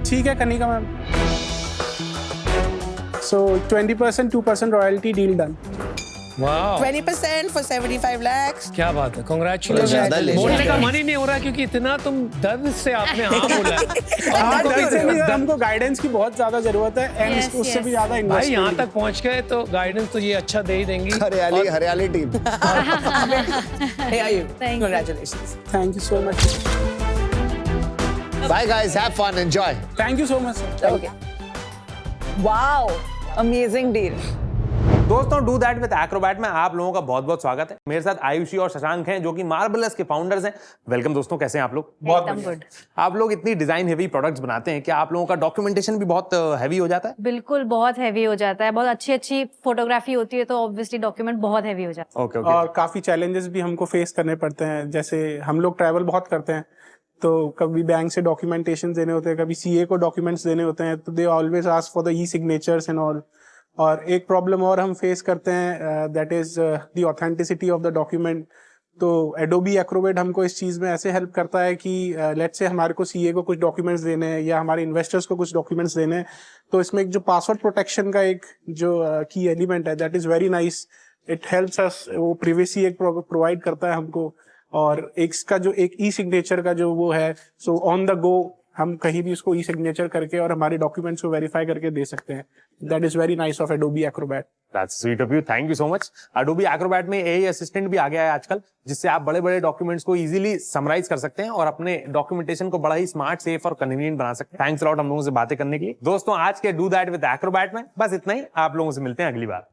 ठीक है Kanika ma'am. So 20%, 2% royalty deal done. Wow. 20% for 75 lakhs. क्या बात है, ज्यादा कांग्रेचुलेशन. ले बोलने जाते का हैं. मन ही नहीं हो रहा क्योंकि इतना तुम दर्द से आपने हाँ बोला है. हमको गाइडेंस की बहुत ज्यादा जरूरत है एंड Yes, उससे yes. भी ज्यादा भाई इन्वेस्ट. यहाँ तक पहुँच गए तो गाइडेंस तो ये अच्छा दे ही देंगी. हरियाली हरियाली team. Hey, are you? Thank you. Congratulations. Thank you so much. Bye guys, have fun, enjoy. Thank you so much. Okay. Wow, amazing deal. दोस्तों, डू दैट विद एक्रोबैट में आप लोगों का बहुत बहुत स्वागत है. मेरे साथ आयुषी और शशांक हैं जो कि मार्बलस के फाउंडर्स हैं. वेलकम दोस्तों, कैसे हैं आप लोग? बहुत गुड. आप लोग इतनी डिजाइन हेवी प्रोडक्ट्स बनाते हैं, क्या आप लोगों का डॉक्यूमेंटेशन भी बहुत हैवी हो जाता है? बिल्कुल बहुत हैवी हो जाता है. बहुत अच्छी अच्छी फोटोग्राफी होती है तो ऑब्वियसली डॉक्यूमेंट बहुत हैवी हो जाता है. ओके. और काफी चैलेंजेस भी हमको फेस करने पड़ते हैं. जैसे हम लोग ट्रैवल बहुत करते हैं तो कभी बैंक से डॉक्यूमेंटेशन देने होते हैं, कभी सीए को डॉक्यूमेंट्स देने होते हैं, तो they always ask for the E signatures and all. और एक प्रॉब्लम और हम फेस करते हैं, that is the authenticity of the document. तो एडोबी एक्रोबैट हमको इस चीज़ में ऐसे हेल्प करता है कि लेट्स से हमारे को सीए को कुछ डॉक्यूमेंट्स देने हैं या हमारे इन्वेस्टर्स को कुछ डॉक्यूमेंट्स देने हैं, तो इसमें एक जो पासवर्ड प्रोटेक्शन का एक जो की एलिमेंट है, that is very nice. It helps us. वो प्रिवेसी एक प्रोवाइड करता है हमको. और इसका जो एक ई सिग्नेचर का जो वो है, सो ऑन द गो हम कहीं भी उसको ई सिग्नेचर करके और हमारे डॉक्यूमेंट्स को वेरीफाई करके दे सकते हैं. That is very nice of Adobe Acrobat. That's sweet of you. Thank you so much. Adobe Acrobat में AI असिस्टेंट भी आ गया है आजकल, जिससे आप बड़े बड़े डॉक्यूमेंट्स को इजीली समराइज कर सकते हैं और अपने डॉक्यूमेंटेशन को बड़ा ही स्मार्ट, सेफ और कन्वीनियंट बना सकते हैं. थैंक्स अ लॉट हम लोगों से बातें करने के लिए. दोस्तों, आज के डू दैट विद एक्रोबैट में बस इतना ही. आप लोगों से मिलते हैं अगली बार.